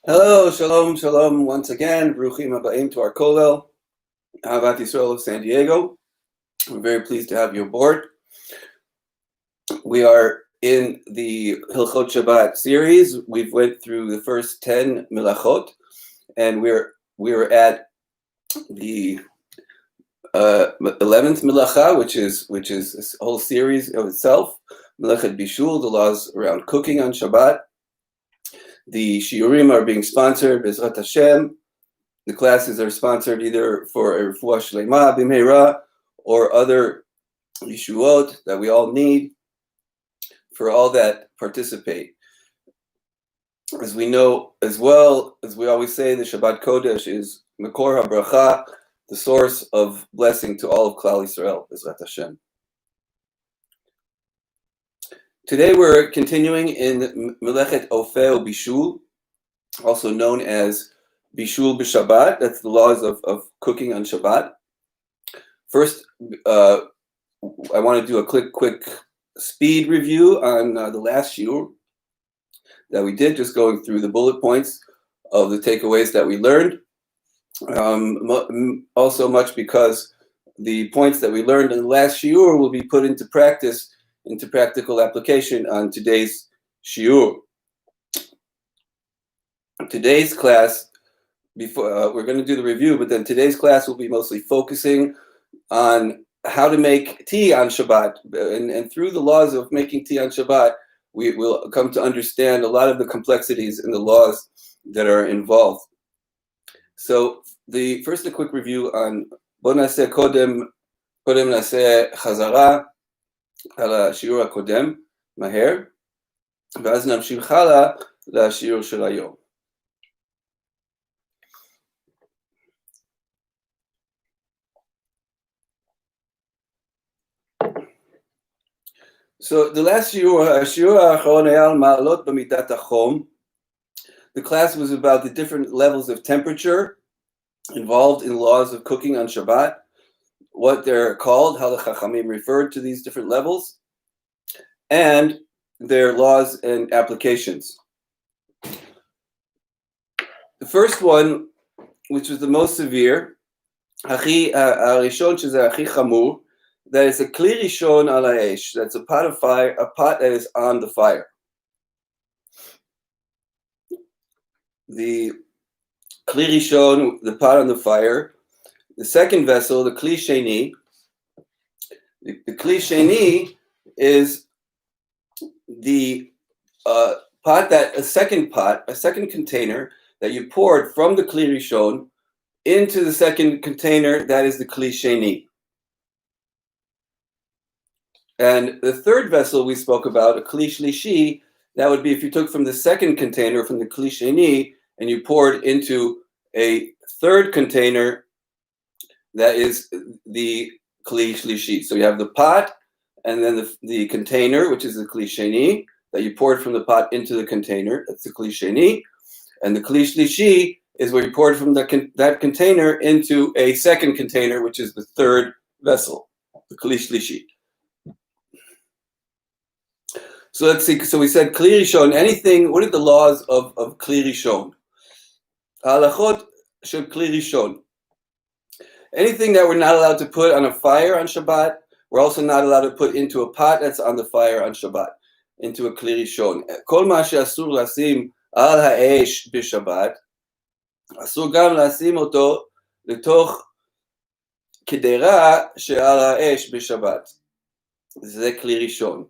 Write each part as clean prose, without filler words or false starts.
Hello, shalom, shalom. Once again, Bruchim Habayim to our Kollel, Ahavat of San Diego. We're very pleased to have you aboard. We are in the Hillchot Shabbat series. We've went through the first 10 milachot, and we're at the 11th milacha, which is this whole series of itself. Melachet Bishul, the laws around cooking on Shabbat. The shiurim are being sponsored, Bezrat Hashem. The classes are sponsored either for a refuah shlema b'meira or other yeshuot that we all need for all that participate. As we know, as well as we always say, the Shabbat Kodesh is Makor HaBracha, the source of blessing to all of Klal Yisrael, Bezrat Hashem. Today we're continuing in Melechet Ofeh Bishul, also known as Bishul b'Shabbat. That's the laws of cooking on Shabbat. First, I want to do a quick speed review on the last shiur that we did, just going through the bullet points of the takeaways that we learned. Also much because the points that we learned in the last shiur will be put into practice, into practical application on today's shiur. Today's class, before we're going to do the review, but then today's class will be mostly focusing on how to make tea on Shabbat, and through the laws of making tea on Shabbat, we will come to understand a lot of the complexities in the laws that are involved. So first a quick review on בוא נעשה קודם נעשה חזרה על השיעור הקודם, מהר, ואז נמשיך הלאה לשיעור של היום. So the last השיעור האחרון היה על מעלות במידת החום. The class was about the different levels of temperature involved in laws of cooking on Shabbat, what they're called, how the Chachamim referred to these different levels, and their laws and applications. The first one, which was the most severe, הרishon שזה הכי חמור, that is a kli rishon al ha'esh, that's a pot of fire, a pot that is on the fire. The kli rishon, the pot on the fire. The second vessel, the kli sheni. The kli sheni is the a second container that you poured from the kli rishon into the second container, that is the kli sheni. And the third vessel we spoke about, a kli shlishi, that would be if you took from the second container, from the kli sheni, and you poured into a third container, that is the kli shlishi. So you have the pot, and then the container, which is the kli sheni, that you poured from the pot into the container, that's the kli sheni. And the kli shlishi is where you poured from that container into a second container, which is the third vessel, the kli shlishi. So let's see. So we said kli rishon. Anything. What are the laws of kli rishon? Halakhot shel kli rishon. Anything that we're not allowed to put on a fire on Shabbat, we're also not allowed to put into a pot that's on the fire on Shabbat, into a kli rishon. Kol ma she'asur lasim al ha'esh b'Shabbat, asur gam lasim oto letoch kedera she'al ha'esh b'Shabbat. This is a kli rishon.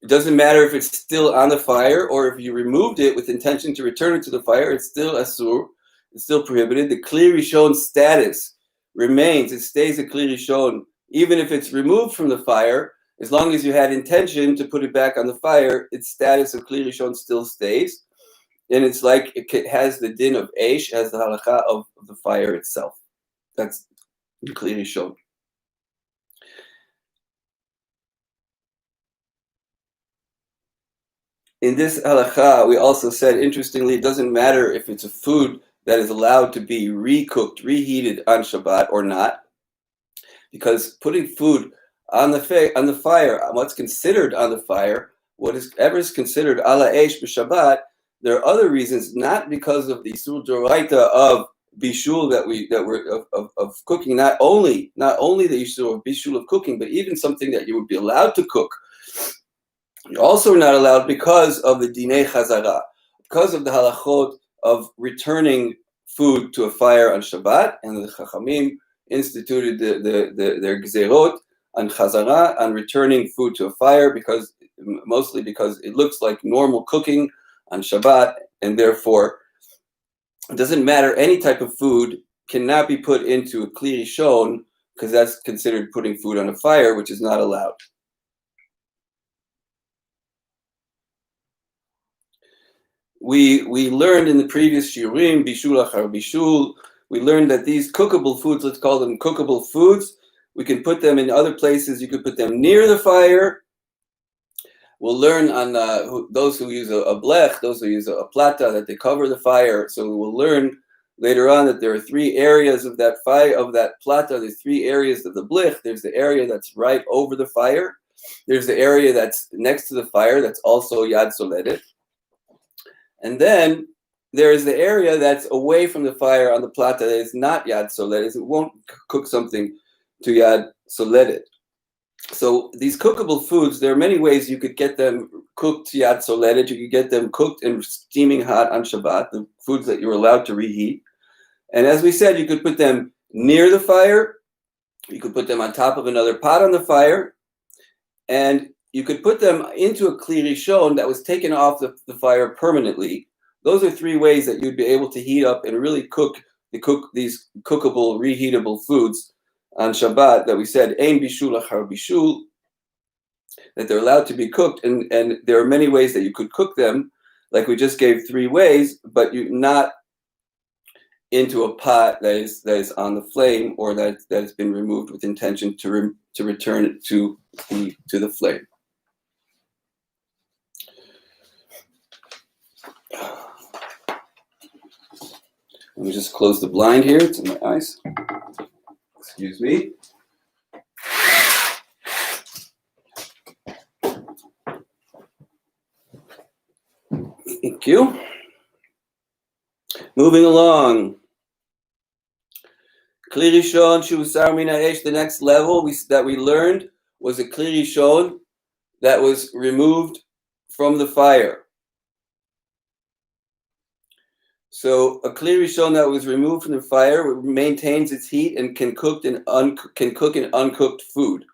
It doesn't matter if it's still on the fire or if you removed it with intention to return it to the fire, it's still asur, it's still prohibited. The kli rishon status remains, it stays a kli rishon, even if it's removed from the fire, as long as you had intention to put it back on the fire, its status of kli rishon still stays. And it's like it has the din of eish, has the halakha of the fire itself. That's the kli rishon. In this halakha, we also said, interestingly, it doesn't matter if it's a food that is allowed to be recooked, reheated on Shabbat or not, because putting food on the fire, what's considered on the fire, whatever is considered ala eish b'Shabbat, there are other reasons, not because of the Isur Doraita of Bishul of cooking, not only the Isur of Bishul of cooking, but even something that you would be allowed to cook. You're also not allowed because of the Dinei Chazara, because of the halachot of returning food to a fire on Shabbat, and the Chachamim instituted their gzerot on Chazara, on returning food to a fire, mostly because it looks like normal cooking on Shabbat, and therefore it doesn't matter, any type of food cannot be put into a kli rishon, because that's considered putting food on a fire, which is not allowed. We learned in the previous shiurim, bishul achar bishul, we learned that these cookable foods, let's call them cookable foods, we can put them in other places. You could put them near the fire. We'll learn on those who use a blech, those who use a plata, that they cover the fire. So we will learn later on that there are three areas of that fire, of that plata. There's three areas of the blech. There's the area that's right over the fire. There's the area that's next to the fire, that's also yad soledet. And then there is the area that's away from the fire on the plata that is not yad soledet. It won't cook something to yad soledet. So these cookable foods, there are many ways you could get them cooked yad soledet. You could get them cooked and steaming hot on Shabbat, the foods that you're allowed to reheat. And as we said, you could put them near the fire. You could put them on top of another pot on the fire. And you could put them into a kli rishon that was taken off the fire permanently. Those are three ways that you'd be able to heat up and really cook these cookable, reheatable foods on Shabbat, that we said, ein bishul achar bishul, that they're allowed to be cooked, and there are many ways that you could cook them, like we just gave three ways, but you not into a pot that is on the flame, or that has been removed with intention to return it to the flame. Let me just close the blind here. It's in my eyes. Excuse me. Thank you. Moving along. Kli rishon shehusar min ha'esh. The next level that we learned was a kli rishon that was removed from the fire. So a kli rishon that was removed from the fire maintains its heat and can cook an uncooked food.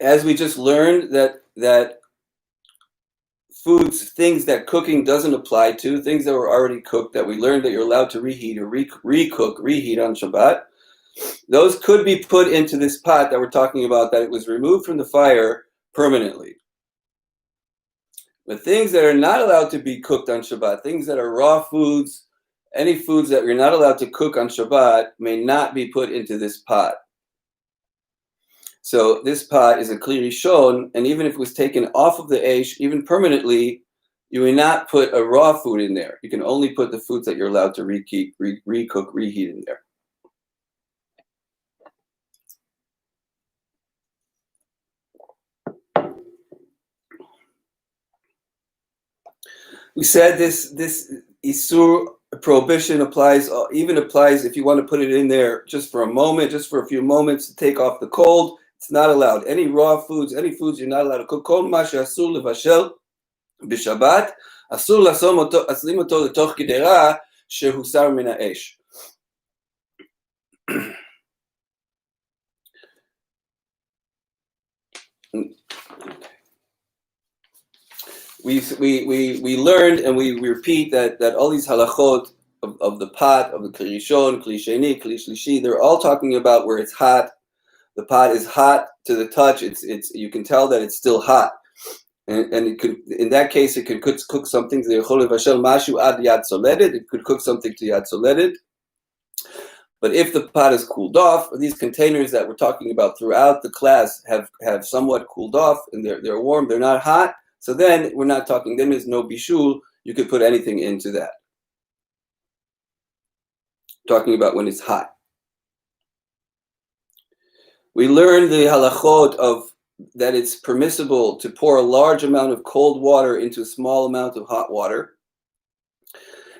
As we just learned that foods, things that cooking doesn't apply to, things that were already cooked, that we learned that you're allowed to reheat or reheat on Shabbat, those could be put into this pot that we're talking about, that it was removed from the fire permanently. But things that are not allowed to be cooked on Shabbat, things that are raw foods, any foods that you're not allowed to cook on Shabbat, may not be put into this pot. So this pot is a kli rishon, and even if it was taken off of the eish, even permanently, you may not put a raw food in there. You can only put the foods that you're allowed to reheat in there. We said this isur prohibition applies if you want to put it in there just for a moment, just for a few moments to take off the cold. It's not allowed. Any raw foods, any foods you're not allowed to cook. Kol ma she'asur levashel b'Shabbat, asur laslim oto letoch gederah shehusar min ha'esh. We learned and we repeat that all these halachot of the pot, of the kli rishon, kli sheni, kli shlishi, they're all talking about where it's hot. The pot is hot to the touch. It's you can tell that it's still hot, and it could, in that case, it could cook something. It could cook something to yad soledet. But if the pot is cooled off, these containers that we're talking about throughout the class have somewhat cooled off, and they're warm. They're not hot. So then we're not talking. Then there's no bishul. You could put anything into that. Talking about when it's hot. We learned the halachot of that it's permissible to pour a large amount of cold water into a small amount of hot water.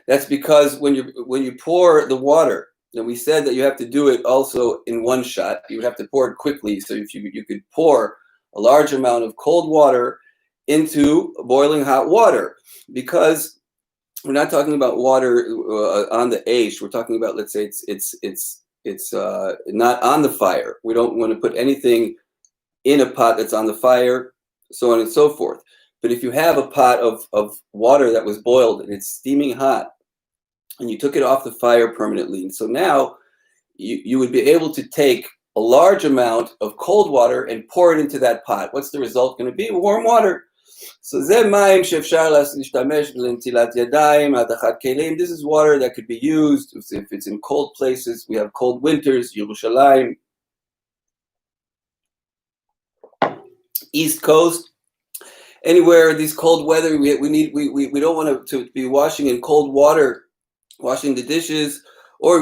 That's because when you pour the water, and we said that you have to do it also in one shot. You would have to pour it quickly. So if you could pour a large amount of cold water into boiling hot water, because we're not talking about water on the ash. We're talking about, let's say it's not on the fire. We don't want to put anything in a pot that's on the fire, so on and so forth. But if you have a pot of water that was boiled and it's steaming hot, and you took it off the fire permanently, and so now you would be able to take a large amount of cold water and pour it into that pot. What's the result going to be? Warm water. So this is water that could be used if it's in cold places. We have cold winters, Yerushalayim, East Coast, anywhere these cold weather. We don't want to be washing in cold water, washing the dishes, or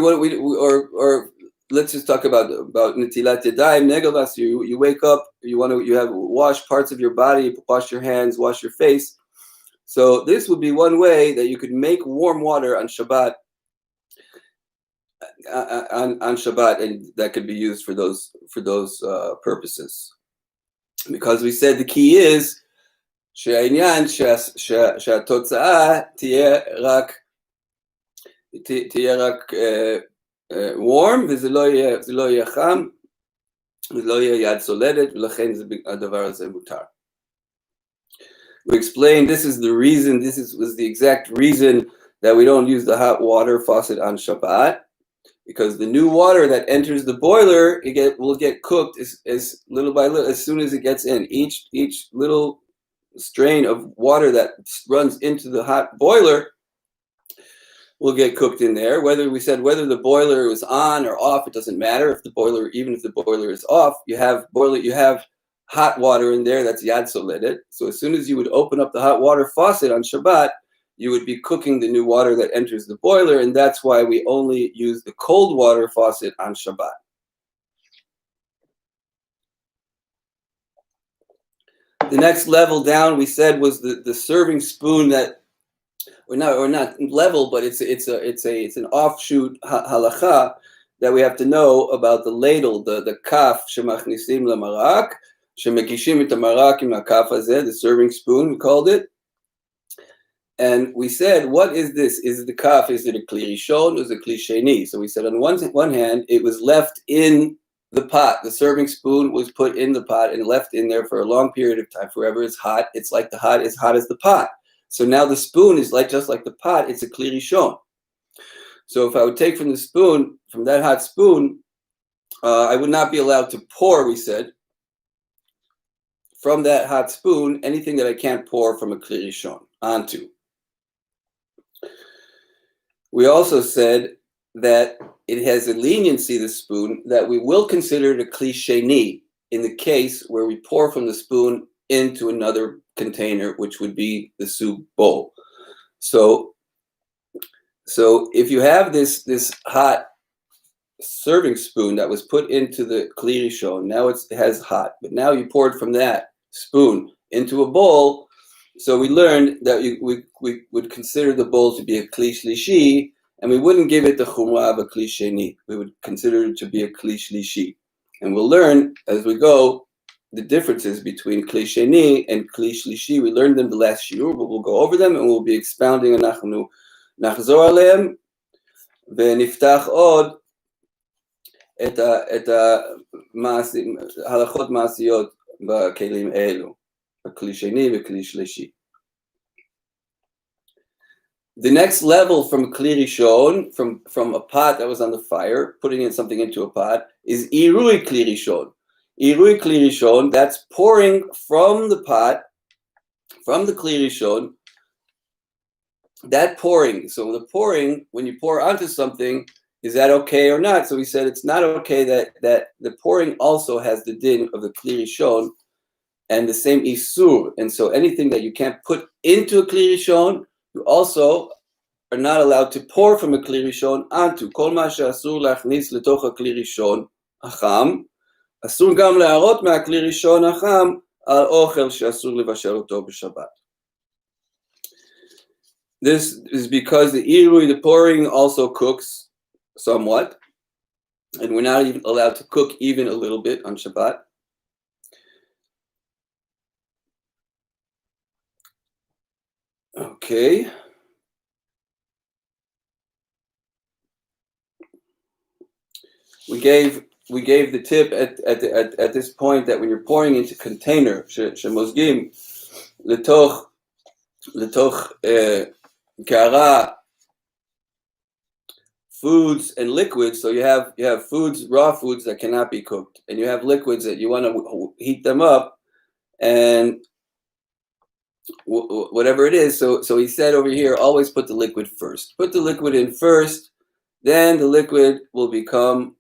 let's just talk about netilat yadayim, negavas. You wake up, you have wash parts of your body, wash your hands, wash your face. So this would be one way that you could make warm water on Shabbat, on Shabbat, and that could be used for those purposes. Because we said the key is שהעניין שהתוצאה תהיה רק warm, וזה לא יהיה חם, וזה לא יהיה יד סולדת, ולכן הדבר הזה מותר. We explained this is the reason, was the exact reason that we don't use the hot water faucet on Shabbat, because the new water that enters the boiler, will get cooked as little by little, as soon as it gets in. Each little strain of water that runs into the hot boiler will get cooked in there. Whether the boiler is on or off, it doesn't matter. Even if the boiler is off, you have hot water in there that's yad soledet. So as soon as you would open up the hot water faucet on Shabbat, you would be cooking the new water that enters the boiler, and that's why we only use the cold water faucet on Shabbat. The next level down, we said, was the serving spoon that, or not level, but it's an offshoot halacha that we have to know about the ladle, the kaf shemachnisim lamarak, shemekishim et hamarak im hakaf hazeh, the serving spoon, we called it. And we said, what is this? Is it the kaf? Is it a kli rishon? Or is it a kli sheni? So we said, on one hand, it was left in the pot. The serving spoon was put in the pot and left in there for a long period of time. Forever it's hot. It's like as hot as the pot. So now the spoon is just like the pot. It's a kli rishon. So if I would take from that hot spoon, I would not be allowed to pour, we said, from that hot spoon, anything that I can't pour from a kli rishon onto. We also said that it has a leniency, the spoon, that we will consider it a kli sheni in the case where we pour from the spoon into another container, which would be the soup bowl. So if you have this hot serving spoon that was put into the kli rishon, now it has hot, but now you poured from that spoon into a bowl. So we learned that we would consider the bowl to be a kli shlishi, and we wouldn't give it the chumrah of a kli sheni. We would consider it to be a kli shlishi. And we'll learn as we go the differences between kli sheni and kli shlishi. We learned them the last shiur, but we'll go over them and we'll be expounding and nachzor alehem v'niftach od et halachot ma'asiyot b'kelim elu. Kli sheni v'kli shlishi. The next level from kli rishon, from a pot that was on the fire, putting something into a pot, is irui kli rishon. Irui kli rishon, that's pouring from the pot, from the kli rishon. That pouring, so the pouring, when you pour onto something, is that okay or not? So we said it's not okay that the pouring also has the din of the kli rishon and the same isur. And so anything that you can't put into a kli rishon, you also are not allowed to pour from a kli rishon onto. Kol ma she'asur lachnis letoch kli rishon acham אסור גם להרות מהכלי ראשון החם על אוכל שאסור לבשל אותו בשבת. This is because the irui, the pouring, also cooks somewhat, and we're not even allowed to cook even a little bit on Shabbat. Okay. We gave the tip at this point that when you're pouring into container, shemozgim letoch kara, foods and liquids. So you have foods, raw foods that cannot be cooked, and you have liquids that you want to heat them up, and whatever it is. So he said over here, always put the liquid first. Put the liquid in first, then the liquid will become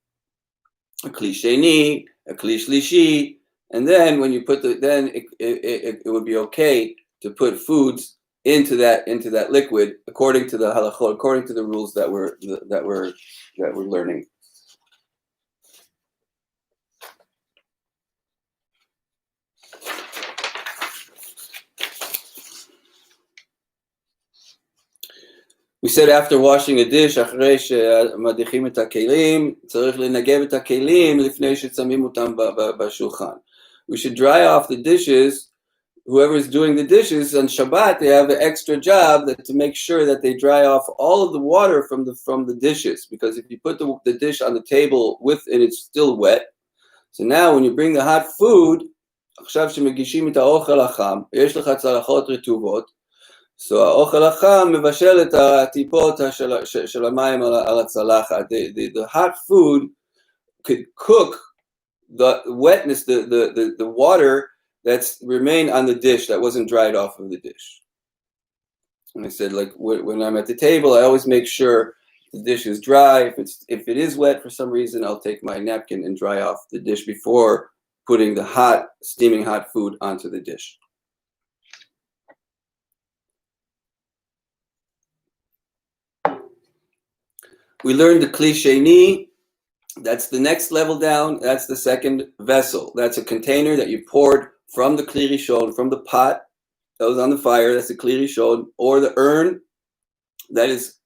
a kli sheni, a kli shlishi, and then when you put it would be okay to put foods into that liquid according to the halakhot, according to the rules that we're learning. We said after washing a dish, אחרי שמדיחים את הכלים, צריך לנגב את הכלים לפני ששמים אותם בשולחן. We should dry off the dishes. Whoever is doing the dishes on Shabbat, they have an extra job to make sure that they dry off all of the water from the dishes, because if you put the dish on the table and it's still wet, so now when you bring the hot food, עכשיו שמגישים את האוכל החם, יש לך צלחות רטובות, so האוכל החם מבשל את הטיפות של המים על הצלחת. The hot food could cook the wetness, the water that's remained on the dish that wasn't dried off of the dish. And I said, like, when I'm at the table, I always make sure the dish is dry. If it is wet for some reason, I'll take my napkin and dry off the dish before putting the steaming hot food onto the dish. We learned the kli sheni. That's the next level down. That's the second vessel. That's a container that you poured from the kli rishon, from the pot that was on the fire. That's the kli rishon, or the urn that is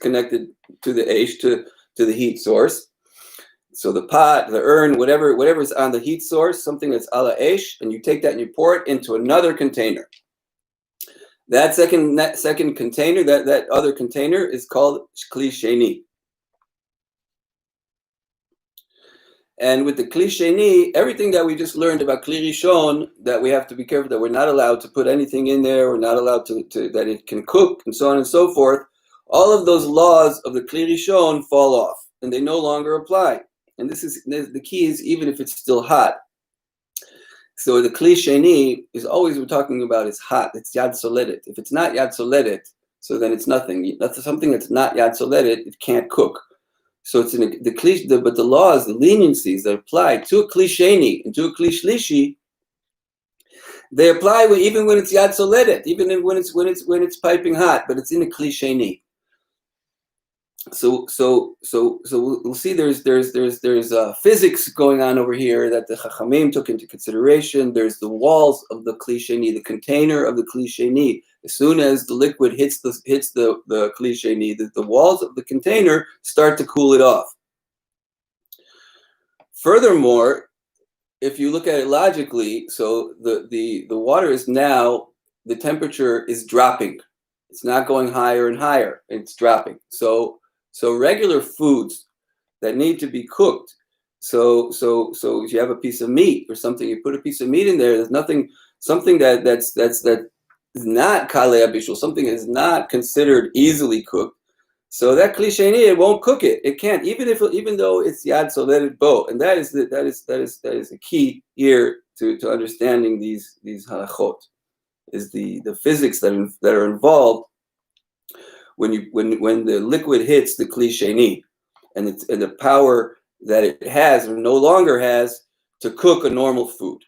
connected to the eish, to the heat source. So the pot, the urn, whatever is on the heat source, something that's ala eish, and you take that and you pour it into another container. That second container, that other container is called kli sheni. And with the kli sheni, everything that we just learned about kli rishon, that we have to be careful that we're not allowed to put anything in there, we're not allowed to that it can cook, and so on and so forth. All of those laws of the kli rishon fall off, and they no longer apply. And the key is even if it's still hot. So the kli sheni is always we're talking about is hot. It's yad soledet. If it's not yad soledet, so then it's nothing. That's something that's not yad soledet. It can't cook. So it's but the laws, the leniencies that apply to a kli sheni and to a kli shlishi, they apply even when it's yad soledet, even when it's piping hot, but it's in a kli sheni. So we'll see. There's physics going on over here that the Chachamim took into consideration. There's the walls of the kli sheni, the container of the kli sheni. As soon as the liquid hits the kli sheni, the walls of the container start to cool it off. Furthermore, if you look at it logically, so the water is now, the temperature is dropping. It's not going higher and higher. It's dropping. So regular foods that need to be cooked. So if you have a piece of meat or something, you put a piece of meat in there. There's something that's is not kalei bishul, something is not considered easily cooked. So that kli sheni, it won't cook it. It can't, even though it's yad soledet bo. And that is the key here to understanding these halachot, is the physics that are involved when the liquid hits the kli sheni, and the power that it has or no longer has to cook a normal food.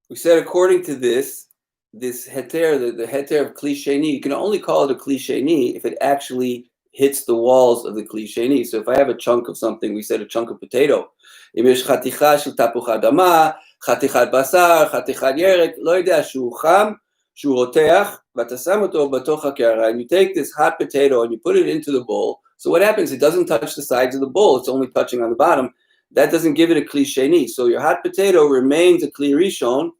We said according to this heter, the heter of kli sheni, you can only call it a kli sheni if it actually hits the walls of the kli sheni. So if I have a chunk of something, we said a chunk of potato, אם יש חתיכה של תפוח אדמה, חתיכת בשר, חתיכת ירק, לא יודע שהוא חם, שהוא רותח, ואתה שם אותו בתוך הקערה, and you take this hot potato and you put it into the bowl. So what happens? It doesn't touch the sides of the bowl, it's only touching on the bottom. That doesn't give it a kli sheni. So your hot potato remains a kli rishon,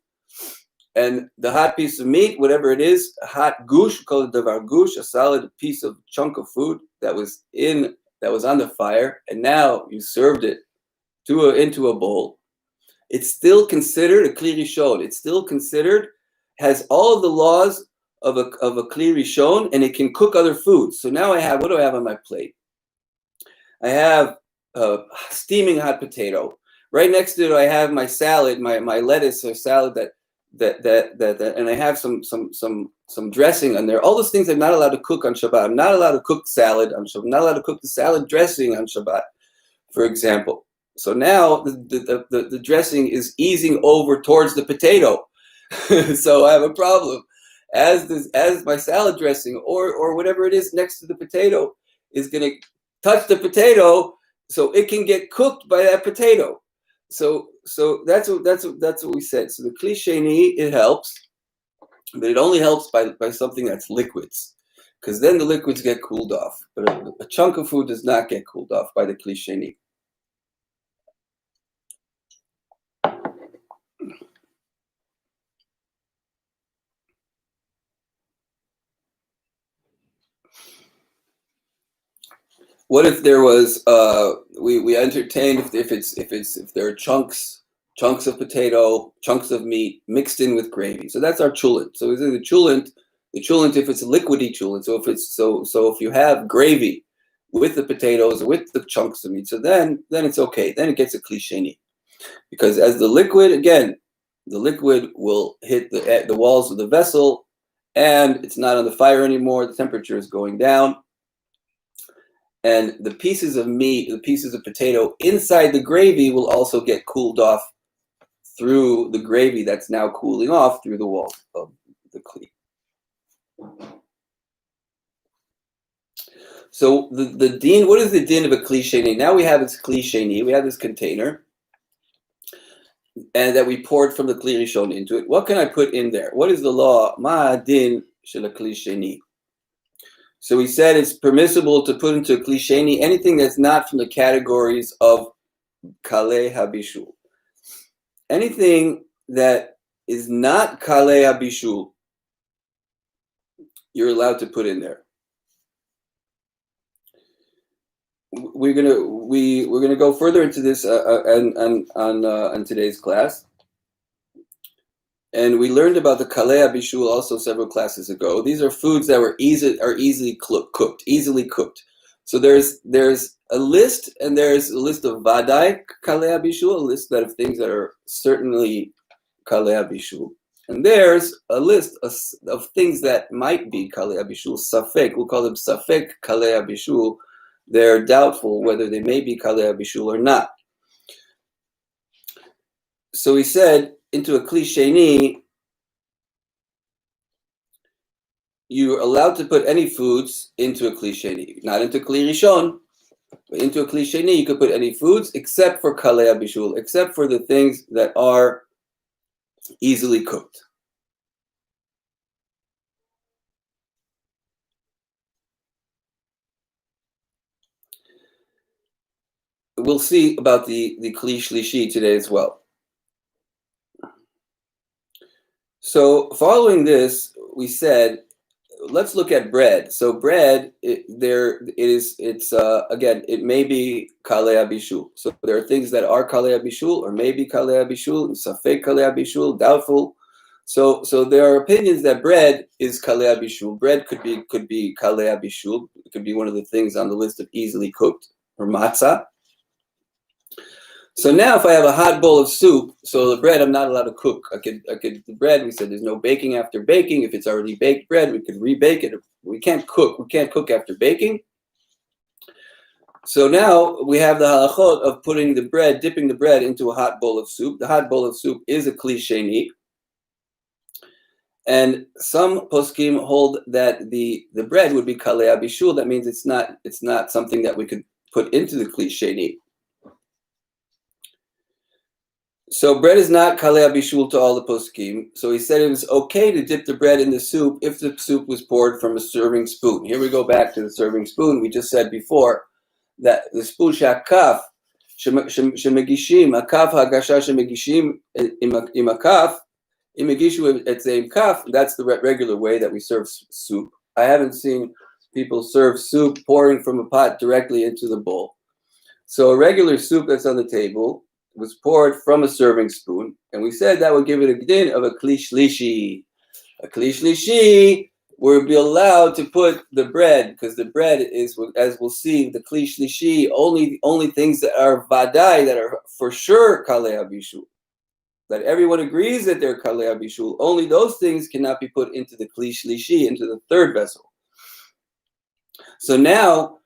and the hot piece of meat, whatever it is, a hot gush, we call it davar gush, a solid piece of chunk of food that was on the fire, and now you served it into a bowl. It's still considered a kli rishon. It's still considered, has all of the laws of a kli rishon, and it can cook other foods. So now what do I have on my plate? I have steaming hot potato. Right next to it, I have my salad, my lettuce or salad that and I have some dressing on there. All those things I'm not allowed to cook on Shabbat. I'm not allowed to cook salad on Shabbat. I'm not allowed to cook the salad dressing on Shabbat, for example. So now the dressing is easing over towards the potato. So I have a problem. As my salad dressing or whatever it is next to the potato is going to touch the potato, so it can get cooked by that potato. So that's what we said. So the kli sheni, it helps, but it only helps by something that's liquids, because then the liquids get cooled off. But a chunk of food does not get cooled off by the kli sheni. What if there was we entertained if there are chunks of potato, chunks of meat mixed in with gravy? So that's our chulent. So the chulent if it's a liquidy chulent. So if you have gravy with the potatoes, with the chunks of meat, so then it's okay. Then it gets a kli sheni, because as the liquid will hit the walls of the vessel, and it's not on the fire anymore. The temperature is going down. And the pieces of meat, the pieces of potato inside the gravy will also get cooled off through the gravy that's now cooling off through the walls of the kli. So the din, what is the din of a kli sheni? Now we have this kli sheni, we have this container, and that we poured from the kli rishon into it. What can I put in there? What is the law? Ma din shel kli sheni. So we said it's permissible to put into a kli sheni anything that's not from the categories of kalei habishul. Anything that is not kalei habishul, you're allowed to put in there. We're gonna go further into this on today's class. And we learned about the kalei habishul also several classes ago. These are foods that are easily cooked. So there's a list, and there's a list of vadai kalei habishul, a list of things that are certainly kalei habishul. And there's a list of things that might be kalei habishul, safek. We'll call them safek kalei habishul. They're doubtful whether they may be kalei habishul or not. So we said, into a kli sheni, you're allowed to put any foods into a kli sheni. Not into kli rishon, but into a kli sheni, you could put any foods except for kalei habishul, except for the things that are easily cooked. We'll see about the kli shlishi today as well. So following this, we said, let's look at bread. So bread, it may be kalei habishul. So there are things that are kalei habishul or may be kalei habishul, safek kalei habishul, doubtful. So there are opinions that bread is kalei habishul. Bread could be kalei habishul. It could be one of the things on the list of easily cooked, or matzah. So now if I have a hot bowl of soup, so the bread I'm not allowed to cook. The bread, we said there's no baking after baking. If it's already baked bread, we could rebake it. We can't cook after baking. So now we have the halachot of dipping the bread into a hot bowl of soup. The hot bowl of soup is a kli sheni. And some poskim hold that the bread would be kalei bishul. That means it's not something that we could put into the kli sheni. So bread is not kalei bishul to all the poskim. So he said it was okay to dip the bread in the soup if the soup was poured from a serving spoon. Here we go back to the serving spoon. We just said before that the spoon shakaf shemegishim akaf hagasha shemegishim im akaf im megishu et zeim kaf. That's the regular way that we serve soup. I haven't seen people serve soup pouring from a pot directly into the bowl. So a regular soup that's on the table was poured from a serving spoon, and we said that would give it a din of a kli shlishi. A kli shlishi would be allowed to put the bread, because the bread is, as we'll see, the kli shlishi, only things that are vadai, that are for sure kalei bishul, that everyone agrees that they're kalei bishul, only those things cannot be put into the kli shlishi, into the third vessel. So now,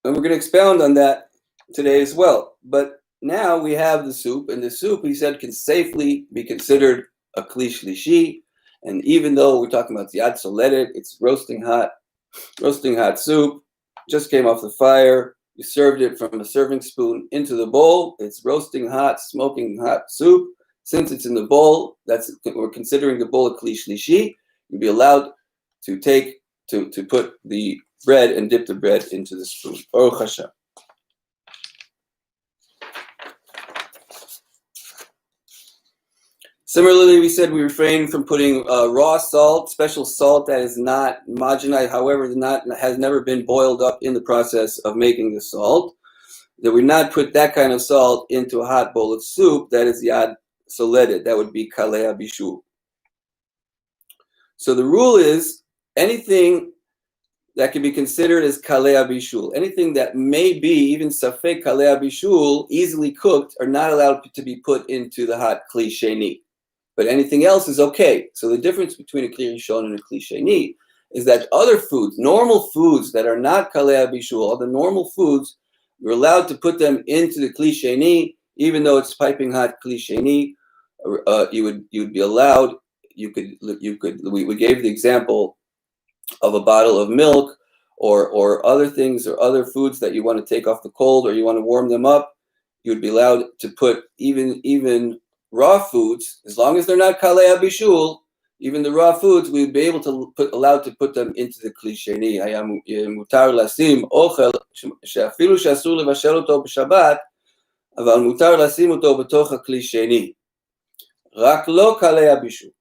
and we're going to expound on that today as well, but now we have the soup, and the soup, he said, can safely be considered a kli shlishi. And even though we're talking about ziyad soledet, it's roasting hot soup, just came off the fire. You served it from a serving spoon into the bowl. It's roasting hot, smoking hot soup. Since it's in the bowl, we're considering the bowl a kli shlishi. You'll be allowed to put the bread and dip the bread into the spoon. Baruch Hashem. Similarly, we said we refrain from putting raw salt, special salt that is not marginized, however, has never been boiled up in the process of making the salt. That we not put that kind of salt into a hot bowl of soup that is yad soledet. That would be kalei bishul. So the rule is anything that can be considered as kalei bishul, anything that may be even safek kalei bishul, easily cooked, are not allowed to be put into the hot kli sheni. But anything else is okay. So the difference between a kli rishon and a kli sheni is that other foods, normal foods that are not kalei bishul, other normal foods, you're allowed to put them into the kli sheni, even though it's piping hot kli sheni. You'd be allowed. We gave the example of a bottle of milk, or other things, or other foods that you want to take off the cold, or you want to warm them up. You'd be allowed to put even raw foods, as long as they're not kalei bishul, even the raw foods, we'd be allowed to put them into the kli sheni. Mutar lasim ochel she'afilu she'asur levashel oto b'shabbat, aval mutar lasim oto b'toch hakli sheni. Rak lo kalei bishul.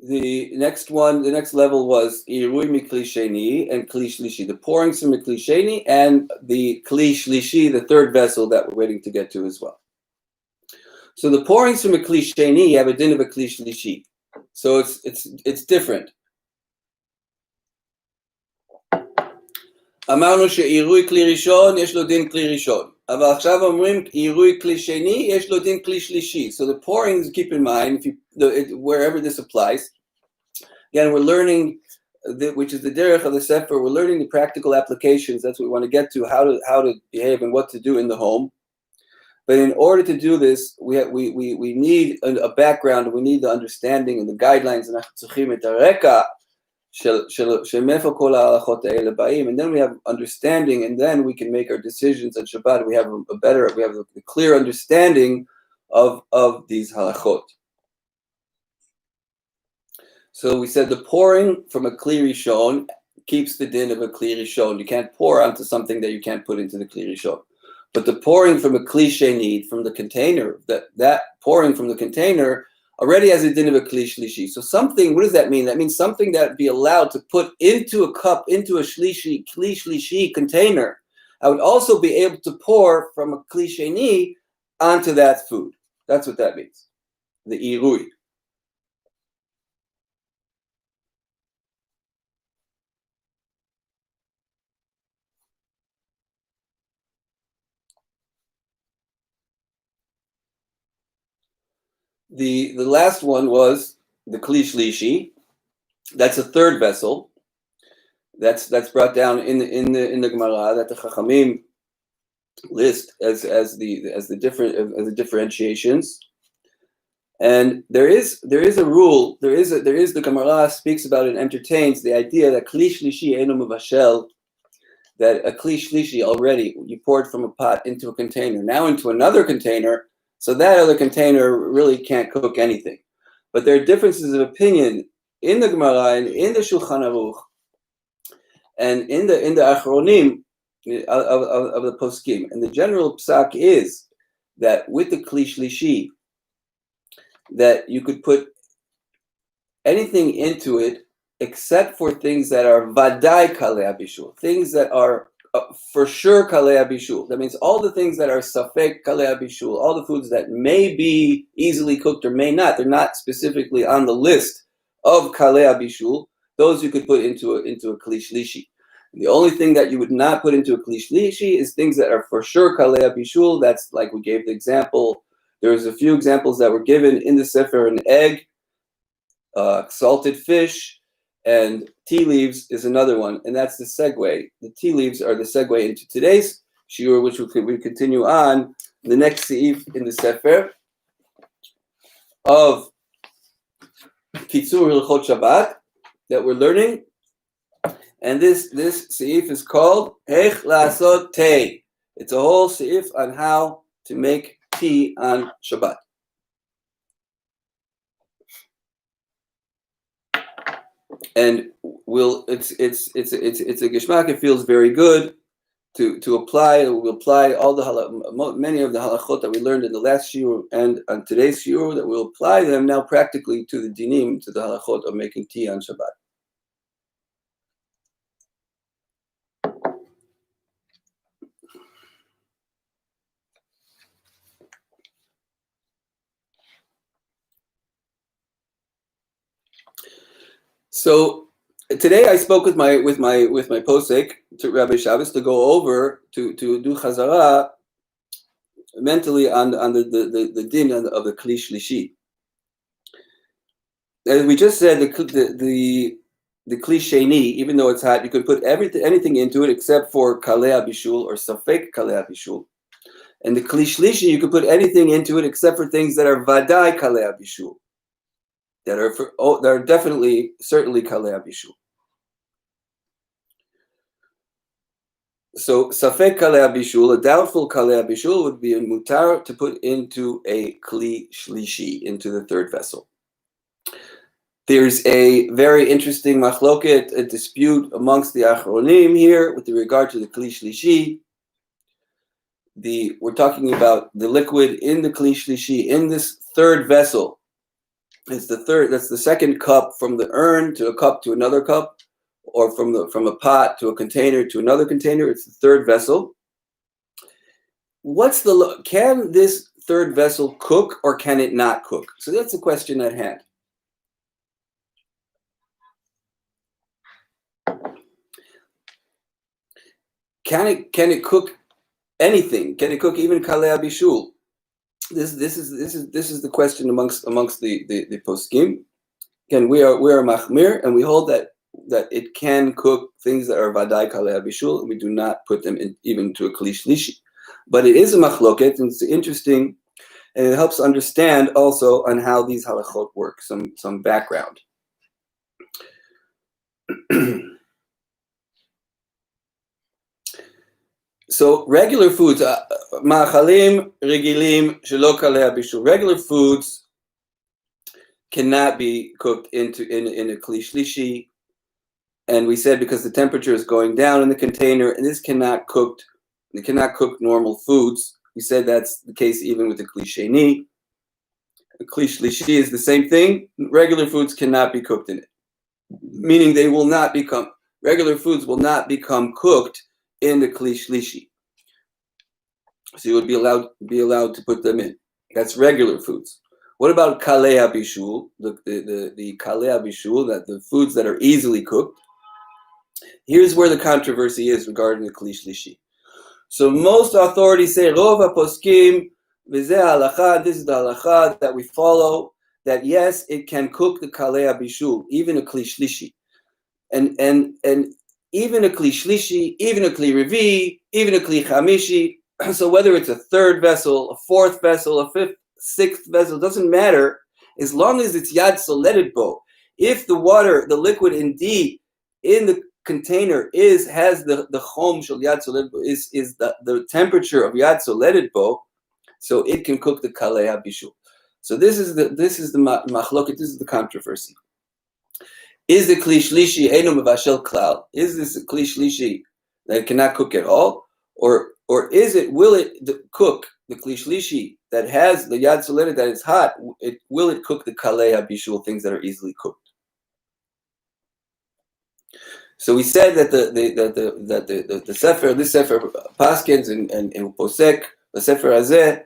The next level was irui mikli sheni and kli shlishi, the pouring from kli sheni and the kli shlishi, the third vessel that we're waiting to get to as well. So the pouring from a kli sheni, you have a din of a kli shlishi. So it's different. אמרנו שעירוי כלי ראשון יש לו דין כלי ראשון, אבל עכשיו אומרים עירוי כלי שני יש לו דין כלי שלישי. So the pouring, keep in mind, wherever this applies, again, we're learning, which is the derech of the sefer, we're learning the practical applications. That's what we want to get to, how to behave and what to do in the home. But in order to do this, we need a background, we need the understanding and the guidelines, and and then we have understanding, and then we can make our decisions on Shabbat. We have a clear understanding of these halachot. So we said the pouring from a kli rishon keeps the din of a kli rishon. You can't pour onto something that you can't put into the kli rishon. But the pouring from a kli sheni, from the container, that pouring from the container already has a din of a kli shlishi. So something, what does that mean? That means something that would be allowed to put into a cup, into a kli shlishi container. I would also be able to pour from a kli sheni onto that food. That's what that means. The irui. The last one was the kli shlishi. That's a third vessel. That's brought down in the Gemara, that the Chachamim list as the differentiations. And there is a rule. The Gemara speaks about and entertains the idea that kli shlishi eino mevashel, that a kli shlishi already you poured from a pot into a container, now into another container, so that other container really can't cook anything. But there are differences of opinion in the Gemara and in the Shulchan Aruch and in the Achronim of the Poskim. And the general psak is that with the kli shlishi, that you could put anything into it except for things that are vadai kalei bishul, things that are for sure kalei bishul. That means all the things that are safek kalei bishul, all the foods that may be easily cooked or may not, they're not specifically on the list of kalei bishul, those you could put into a kli shlishi. The only thing that you would not put into a kli shlishi is things that are for sure kalei bishul. That's like we gave the example. There's a few examples that were given in the Sefer: an egg, salted fish, and tea leaves is another one, and that's the segue. The tea leaves are the segue into today's shiur, which we continue on the next seif in the Sefer of Kitzur Hilchot Shabbat that we're learning, and this seif is called Hech Lasot Tei. It's a whole seif on how to make tea on Shabbat. And it's a geshmak. It feels very good to apply. We'll apply all many of the halachot that we learned in the last shiur and on today's shiur, that we'll apply them now practically to the dinim, to the halachot of making tea on Shabbat. So today I spoke with my posek, to Rabbi Shabbos, to go over to do chazara mentally on the din of the kli shlishi. As we just said, the kli sheni, even though it's hot, you could put anything into it except for kalei bishul or safek kalei bishul. And the kli shlishi, you could put anything into it except for things that are vadai kalei bishul, that are definitely, certainly kalei bishul. So safek kalei bishul, a doubtful kalei bishul, would be a mutar to put into a kli shlishi, into the third vessel. There's a very interesting machloket, a dispute amongst the achronim here with regard to the kli shlishi. We're talking about the liquid in the kli shlishi, in this third vessel. That's the second cup from the urn to a cup to another cup, or from a pot to a container to another container. It's the third vessel. Can this third vessel cook or can it not cook? So that's the question at hand. Can it cook anything? Can it cook even kalei bishul? This is the question amongst the poskim. Again, we are machmir, and we hold that it can cook things that are vadai kalei bishul, and we do not put them even to a kli shlishi. But it is a machloket, and it's interesting, and it helps understand also on how these halachot work. Some background. So regular foods, ma'achalim regilim shelo kalei bishul. Regular foods cannot be cooked in a kli shlishi, and we said because the temperature is going down in the container, and this cannot cook normal foods. We said that's the case even with the kli sheni. The kli shlishi is the same thing. Regular foods cannot be cooked in it, meaning regular foods will not become cooked in the kli shlishi. So you would be allowed to put them in. That's regular foods. What about kalei bishul? The kalei bishul, that the foods that are easily cooked. Here's where the controversy is regarding the kli shlishi. So most authorities say rov poskim v'zeh halacha. This is the halacha that we follow. That yes, it can cook the kalei bishul, even a kli shlishi. And even a kli shlishi, even a kli revi, even a kli chamishi. So whether it's a third vessel, a fourth vessel, a fifth, sixth vessel, doesn't matter, as long as it's yad soledet bo. If the water, the liquid indeed in the container has the chom shel yad soledet bo, is the temperature of yad soledet bo, so it can cook the kalei habishul. So this is the machloket, this is the controversy. Is the kli shlishi eino mevashel klal? Is this a kli shlishi that cannot cook at all, or will it cook the kli shlishi that has the yad soledet that is hot? Will it cook the kalei habishul, things that are easily cooked? So we said that the sefer, this sefer paskins and posek the sefer hazeh,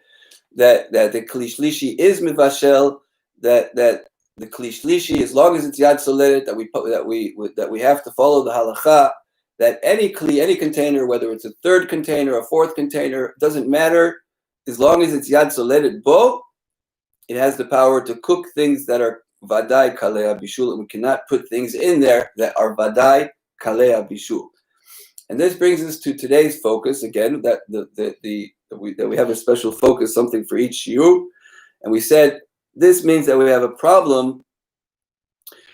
that the kli shlishi is mivashel, that the kli shlishi, as long as it's yad soledet, that we have to follow the halacha, that any container, whether it's a third container, a fourth container, doesn't matter, as long as it's yad soledet bo, it has the power to cook things that are vadai kalei habishul, and we cannot put things in there that are vadai kalei habishul. And this brings us to today's focus again, that we have a special focus, something for each shiur, and we said this means that we have a problem.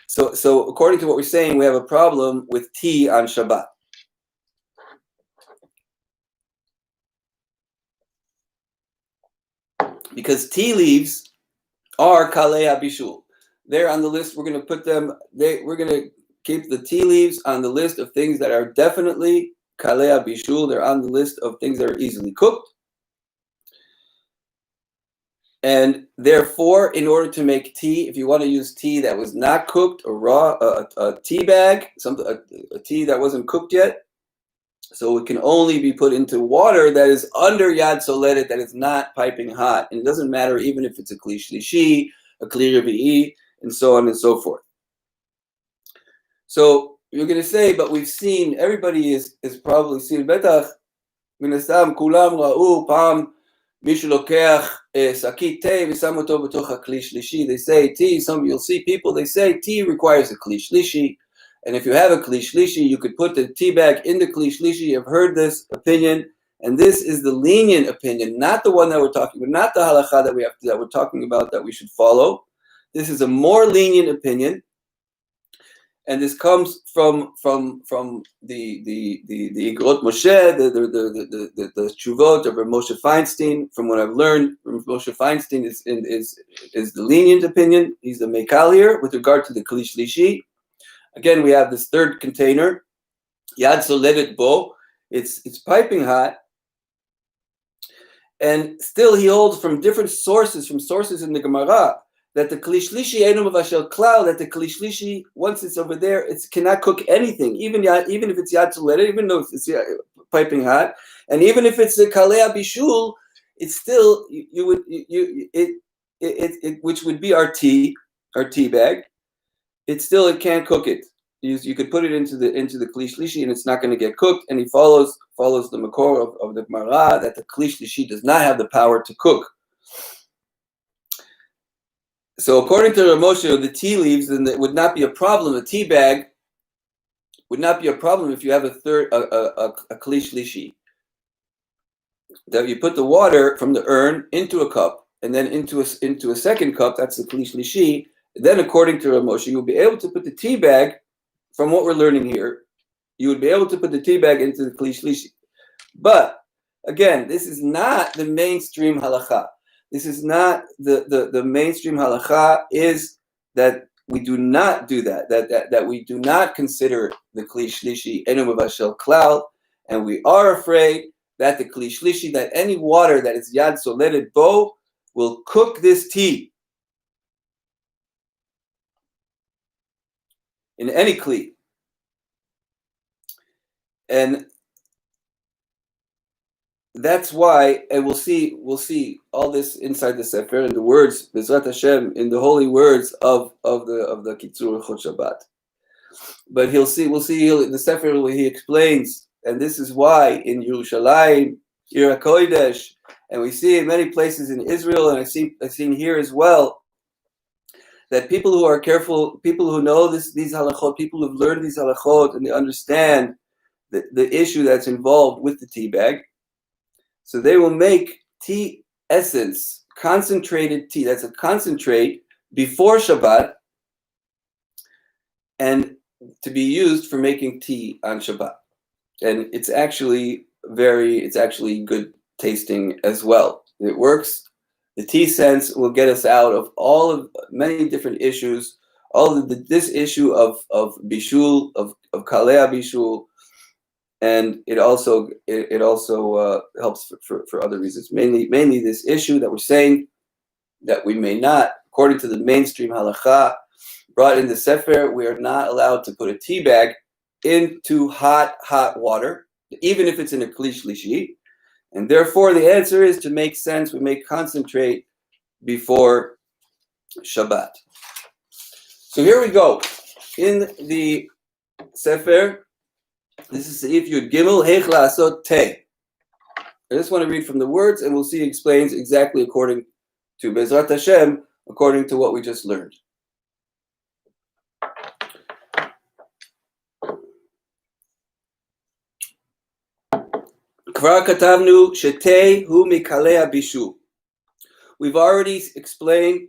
So according to what we're saying, we have a problem with tea on Shabbat. Because tea leaves are kalei habishul. They're on the list. We're going to put them. We're going to keep the tea leaves on the list of things that are definitely kalei habishul. They're on the list of things that are easily cooked. And therefore, in order to make tea, if you want to use tea that was not cooked or raw, a tea bag, a tea that wasn't cooked yet, so it can only be put into water that is under yad soledet, that is not piping hot. And it doesn't matter even if it's a kli shlishi, a kli revi'i, and so on and so forth. So you're going to say, but we've seen, everybody is probably seen, betach, minestam kulam ra'u pam mish lokeach sakit teh v'sam oto b'toch hakli shlishi. They say tea, you'll see people, they say tea requires a kli shlishi. And if you have a kli shlishi, you could put the tea bag in the kli shlishi. You've heard this opinion, and this is the lenient opinion, not the one that we're talking about, not the halacha that we're talking about that we should follow. This is a more lenient opinion, and this comes from the Igrot Moshe, the Tshuvot of Rabbi Moshe Feinstein. From what I've learned, Rabbi Moshe Feinstein is the lenient opinion. He's the Mekalier with regard to the kli shlishi. Again, we have this third container, yad soledet bo. It's piping hot, and still he holds from different sources, in the Gemara, that the kli shlishi eino mevashel klal, that the kli shlishi, once it's over there, it cannot cook anything, even if it's yad soledet, even though it's piping hot, and even if it's a kalei habishul, it's still which would be our tea bag. It can't cook it. You could put it into the kli shlishi, and it's not going to get cooked. And he follows the makor of the Gemara, that the kli shlishi does not have the power to cook. So according to Rav Moshe, the tea leaves, then it would not be a problem. A tea bag would not be a problem if you have a kli shlishi. That you put the water from the urn into a cup, and then into a second cup. That's the kli shlishi. Then, according to Rav Moshe, you'll be able to put the tea bag, from what we're learning here, you would be able to put the tea bag into the kli shlishi. But, again, this is not the mainstream halacha. This is not the mainstream halacha, is that we do not do that we do not consider the kli shlishi eino mevashel klal, and we are afraid that the kli shlishi, that any water that is yad soledet bo, will cook this tea. In any kli. And that's why, and we'll see all this inside the sefer, in the words, Bezrat Hashem, in the holy words of the Kitzur Hachot Shabbat. But we'll see in the sefer where he explains, and this is why in Yerushalayim, Ir HaKodesh, and we see in many places in Israel, and I've seen here as well, that people who are careful, people who know these halachot, people who've learned these halachot and they understand the issue that's involved with the tea bag, so they will make tea essence, concentrated tea, that's a concentrate, before Shabbat, and to be used for making tea on Shabbat. And it's actually good tasting as well. It works. The tea sense will get us out of many different issues. This issue of bishul, of kalea bishul, and it also helps for other reasons. Mainly this issue that we're saying that we may not, according to the mainstream halacha brought in the Sefer, we are not allowed to put a tea bag into hot water, even if it's in a kli shlishi. And therefore, the answer is to make sense. We make concentrate before Shabbat. So here we go. In the Sefer, this is Seif Yud Gimel, Heich La'asot Teh. I just want to read from the words, and we'll see it explains exactly according to Bezrat Hashem, according to what we just learned. We've already explained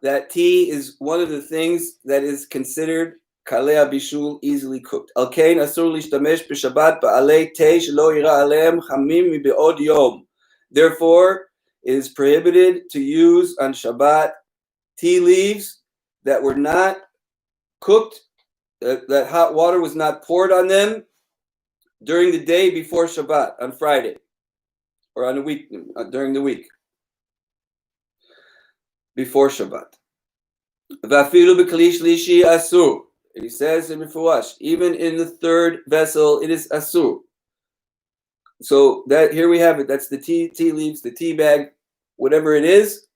that tea is one of the things that is considered kalea bishul, easily cooked. Therefore, it is prohibited to use on Shabbat tea leaves that were not cooked, that hot water was not poured on them during the day before Shabbat, on Friday, or on a week, during the week before Shabbat. He says in Mefuash, even in the third vessel, it is asur. So that here we have it. That's the tea leaves, the tea bag, whatever it is.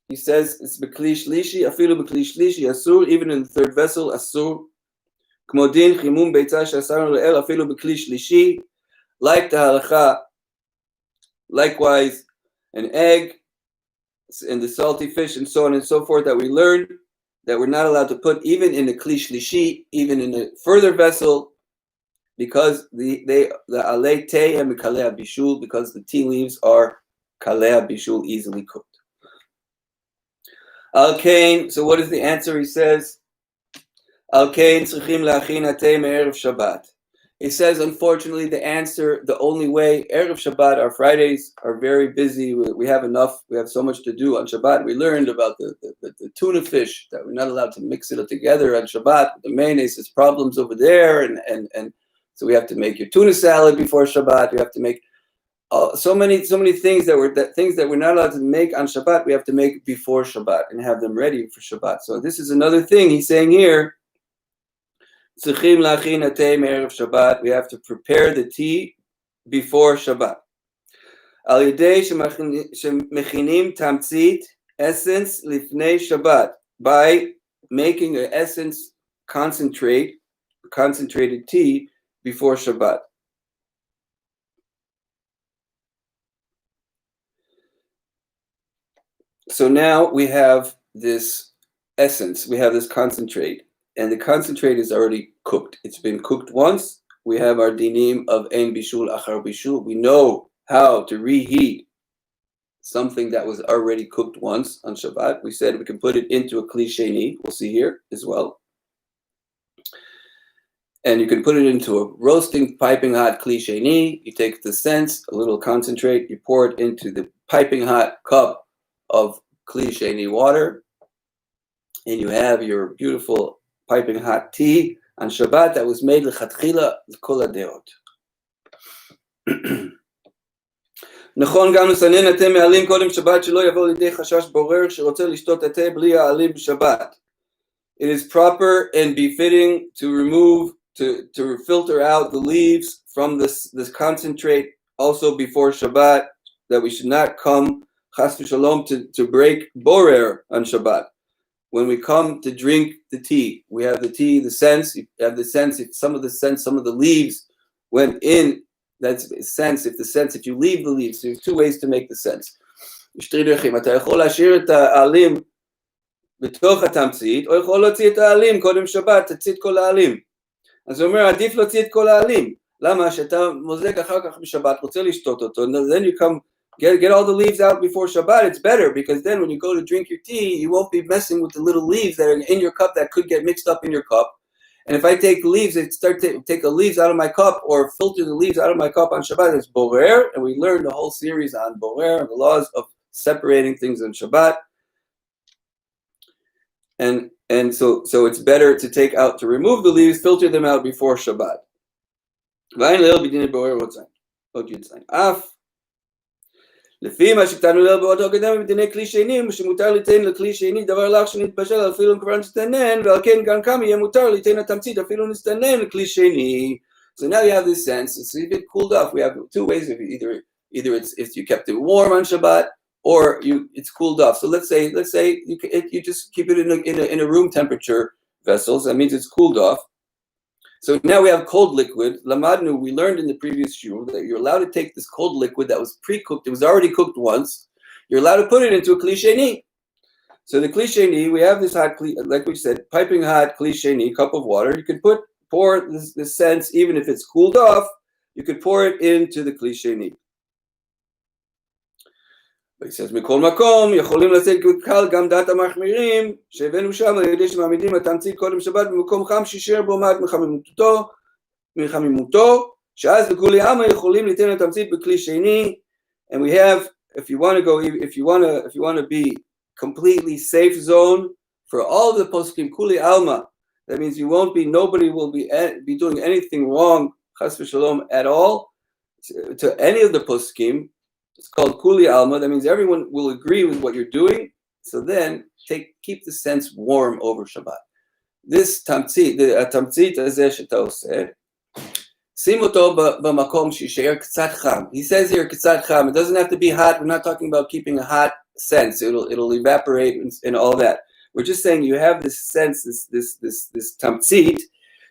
He says it's b'kli shlishi, afilu b'kli shlishi asur, even in the third vessel, asur. K'modin chimum beitza she'asarnu le'el afilu b'kli shlishi, like the halacha. Likewise, an egg and the salty fish and so on and so forth that we learned that we're not allowed to put even in the kli shlishi, even in a further vessel, because the alei teh and kalea bishul, because the tea leaves are kalea bishul, easily cooked. Al kain, so what is the answer? He says, Al kain tzrichim la'achin hateh me'erev Shabbat. He says, unfortunately, the answer, the only way, Erev Shabbat, our Fridays are very busy. We have enough. We have so much to do on Shabbat. We learned about the tuna fish, that we're not allowed to mix it together on Shabbat. The mayonnaise has problems over there. And so we have to make your tuna salad before Shabbat. We have to make so many things that we're not allowed to make on Shabbat. We have to make before Shabbat and have them ready for Shabbat. So this is another thing he's saying here. We have to prepare the tea before Shabbat. Al yedei shemechinim tamtzit essence lifnei Shabbat, by making an essence concentrated tea before Shabbat. So now we have this essence, we have this concentrate. And the concentrate is already cooked. It's been cooked once. We have our dinim of ein bishul achar bishul. We know how to reheat something that was already cooked once on Shabbat. We said we can put it into a kli sheni. We'll see here as well. And you can put it into a roasting, piping hot kli sheni. You take the sense, a little concentrate, you pour it into the piping hot cup of kli sheni water, and you have your beautiful piping hot tea on Shabbat that was made lechatchila l'kol hadeot. נכון גם לסנן התה מעלים קודם שבת שלא יבוא לידי חשש בורר שרוצה לשתות התה בלי העלים בשבת. It is proper and befitting to remove, to filter out the leaves from this concentrate also before Shabbat, that we should not come chas v'shalom to break borer on Shabbat. When we come to drink the tea, we have the tea, the sense, you have the sense, if some of the leaves went in, that's sense, if you leave the leaves, there's two ways to make the sense. בתוך התמצית, או יכול להוציא את העלים קודם שבת, תוציא את כל העלים. אז הוא אומר, עדיף להוציא את כל העלים. למה? שאתה מוזג אחר כך בשבת, רוצה לשתות אותו, and then you come, get all the leaves out before Shabbat, it's better, because then when you go to drink your tea, you won't be messing with the little leaves that are in your cup that could get mixed up in your cup. And if I take leaves, take the leaves out of my cup, or filter the leaves out of my cup on Shabbat, it's borer, and we learned the whole series on borer, the laws of separating things on Shabbat. And so it's better to take out, to remove the leaves, filter them out before Shabbat. לפי מה שכתבנו ליל באותו הקדם בדיני כלי שני, שמותר ליתן לכלי שני דבר לך שנתבשל אפילו כבר נסתנן, ועל כן גם כמה יהיה מותר ליתן התמצית אפילו נסתנן לכלי שני. So now you have this sense, it's a bit cooled off. We have two ways of either it's if you kept it warm on Shabbat, or it's cooled off. So let's say you just keep it in a room temperature vessels. That means it's cooled off. So now we have cold liquid. Lamadnu, we learned in the previous shiur that you're allowed to take this cold liquid that was pre-cooked. It was already cooked once. You're allowed to put it into a kli sheni. So the kli sheni, we have this hot, like we said, piping hot kli sheni, cup of water. You can pour this sense, even if it's cooled off, you could pour it into the kli sheni. He says, מכל מקום, יכולים לצאת קל גם דעת המחמירים, שהבאנו שם על ידי שמעמידים התמצית קודם שבת במקום חם שישאר בו מעט מחמימותו, שאז לכולי עלמא יכולים ליתן התמצית בכלי שני, and we have, if you want to be completely safe zone for all the poskim kuli alma, that means nobody will be doing anything wrong, chas v'shalom, at all, to any of the poskim. It's called Kuli Alma. That means everyone will agree with what you're doing. So then keep the sense warm over Shabbat. This tamtzit, the tamtzit azeh she'ta oseh, sim oto b'makom she'yishayer k'tzat cham. He says here k'tzat cham. It doesn't have to be hot. We're not talking about keeping a hot sense. It'll evaporate and all that. We're just saying you have this sense, this tamtzit.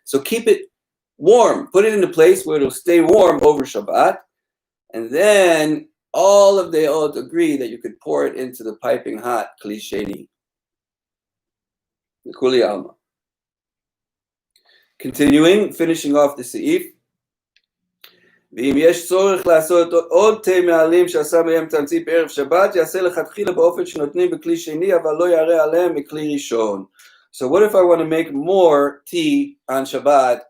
So keep it warm. Put it in a place where it'll stay warm over Shabbat, and then all of the old agree that you could pour it into the piping hot kli sheni, the kuli alma. Continuing, finishing off the seif. ואם יש צורך לעשות עוד תה מעלים שעשה מהם תמצית בערב שבת, יעשה לכתחילה באופן שנותנים בכלי שני, אבל לא יראה עליהם מכלי ראשון. So what if I want to make more tea on Shabbat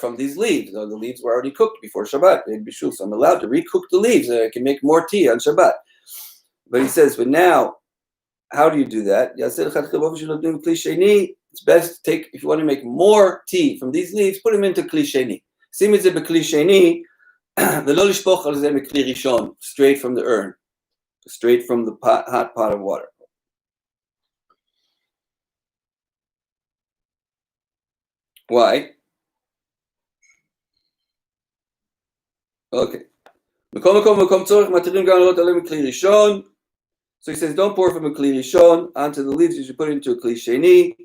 from these leaves? The leaves were already cooked before Shabbat in Bishul, so I'm allowed to recook the leaves. I can make more tea on Shabbat. But he says, but now, how do you do that? It's best to take, if you want to make more tea from these leaves, put them into kli sheni. Sim it bekli sheni, v'lo lishpoch al zeh mikli rishon, straight from the urn, straight from the hot pot of water. Why? Okay. So he says, don't pour from a kli rishon onto the leaves. You should put it into a kli sheni.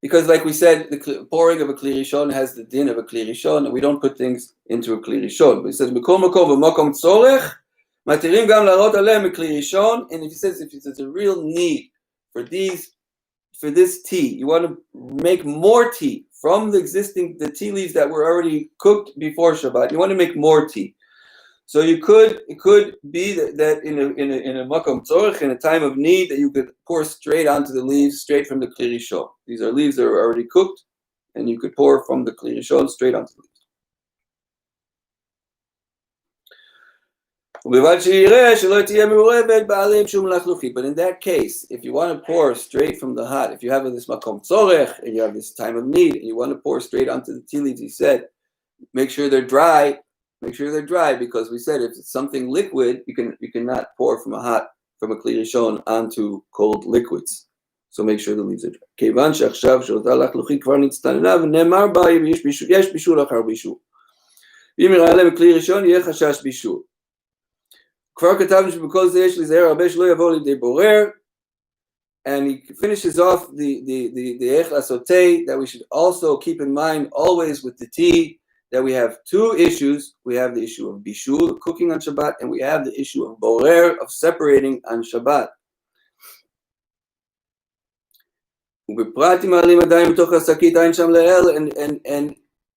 Because like we said, the pouring of a kli rishon has the din of a kli rishon, and we don't put things into a kli rishon. But he says, and if he says, if there's a real need for this tea, you want to make more tea from the tea leaves that were already cooked before Shabbat. You want to make more tea. So it could be that in a makom tzorich, in a time of need, that you could pour straight onto the leaves, straight from the kli rishon. These are leaves that are already cooked, and you could pour from the kli rishon straight onto the leaves. But in that case, if you want to pour straight from the hot, if you have this makom tzorech and you have this time of need and you want to pour straight onto the tea leaves, he said, make sure they're dry. Make sure they're dry, because we said if it's something liquid, you cannot pour from a kli rishon onto cold liquids. So make sure the leaves are dry. כיוון שעכשיו שאותה לחלוכית כבר נצטננה ונאמר בה יש בישול אחר בישול. ואם יראה להם כלי ראשון יהיה חשש בישול. כבר כתבנו שבכל זה יש להיזהר הרבה שלא יבוא לידי בורר, and he finishes off the איך לעשות תה, that we should also keep in mind always with the tea that we have two issues. We have the issue of bishul, cooking on Shabbat, and we have the issue of borer, of separating on Shabbat. and